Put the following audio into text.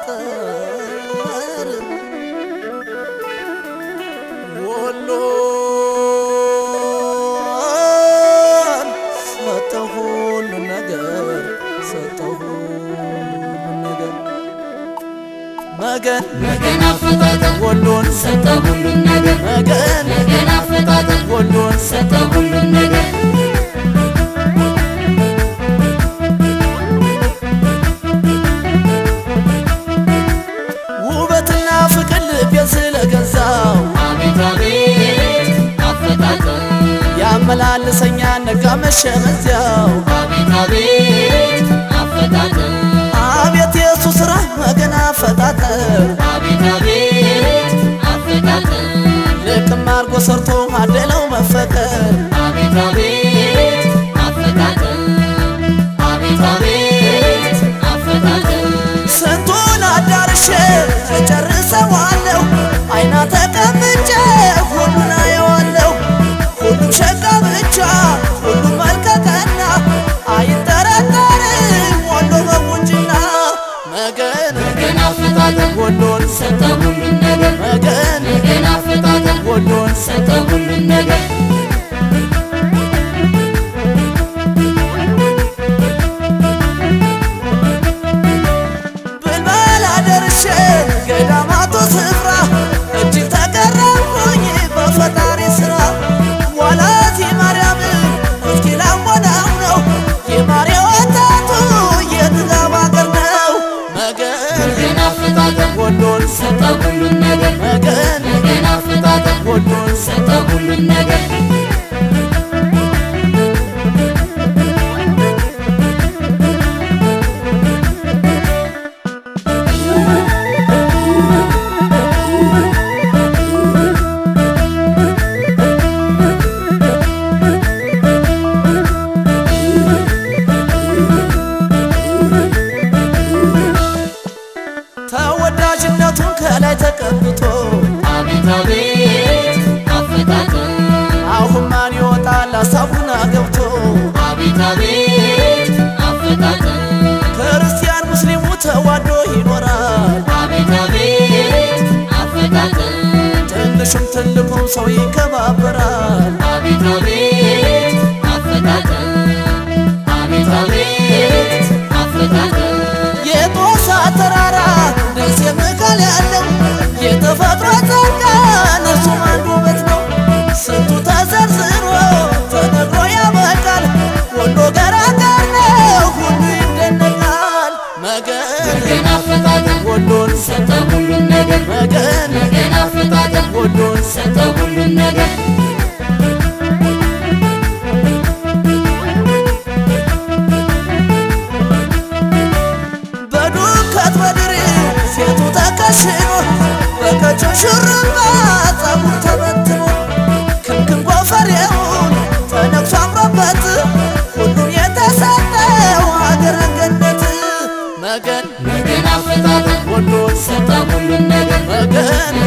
አፈጣጠር ወሎን ሰጠው ሁሉን ነገር ሰጠው ሁሉን ነገር መገን መገን አፈጣጠር ወሎን ሰጠው ሁሉን ነገር መገን መገን አፈጣጠር ወሎን ሰጠው ሁሉን ነገር ውበትና ፍቅር ልቤን ስለገዛው አቤት አቤት አፈጣጠር ያመላልሰኛል ነጋ መሸ በዚያው አቤት አቤት አፈጣጠር አቤት የሱ ስራ መገን አፈጣጠር አቤት አቤት አፈጣጠር ልቅም አርጎ ሰርቶ አደለው መፈቀር አቤት አቤት አፈጣጠር አቤት አቤት አፈጣጠር ስንቱን አዳርሼ እጨርሰዋለሁ አይና ተቀምጬ ሁሉን አየዋለሁ ሁሉም ሸጋ ብቻ ሁሉም መልከቀና አይጠረጠርም ወሎ በቁንጅና መገን መገን አፈጣጠር ወሎን ሰጠው ሁሉን ነገር መገን መገን አፈጣጠር ወሎን ሰጠው ሁሉን ነገር ብልበላ ደርሼ ገዳማቱ ስፍራ እጅግ ተገረምኩኝ በፈጣሪ ስራ ዋላት የማርያም እስኪ ላሞናው ነው የማር ወጣቱ የጥጋብ አገር ነው መገን መገን አፈጣጠር ወሎን ሰጠው ሁሉን ነገር መገን መገን አፈጣጠር ወሎን ሰጠው ሁሉን ነገር ተወዳጅነቱን ከላይ ተቀብቶ አቤት አቤት አፈጣጠር አሁን ማን ይወጣል ሀሳቡን ገብቶ አቤት አቤት አፈጣጠር ክርስቲያን ሙስሊሙ ተዋዶ ይኖራል አቤት አቤት አፈጣጠር ትንሹም ትልቁም ሰው ይከባበራል አቤት አቤት አፈጣጠር አቤት አቤት አፈጣጠር የጦሳ ተራራ ደሴ መካል ያለው የተፈጥሮ ጸጋ እርሱም አንዱ ውበት ነው ስንቱ ተዘርዝሮ ተነግሮ ያበቃል ወሎ ገራገር ነው ሁሉ ይደነቃል መገን መገን አፈጣጠር ወሎን ሰጠው ሁሉን ነገር መገን መገን አፈጣጠር ወሎን ሰጠው ሁሉን ነገር በዱከት በድሬ ሴቱ ተከሽኖ በቀጮ ሹሩባ ጸጉር ተበትኖ ክንክን ጎፈሬውን ተነክሶ አምሮበት ሁሉም የተሰጠው ሀገረ ገነት መገን መገን አፈጣጠር ወሎን ሰጠው ሁሉን ነገር መገን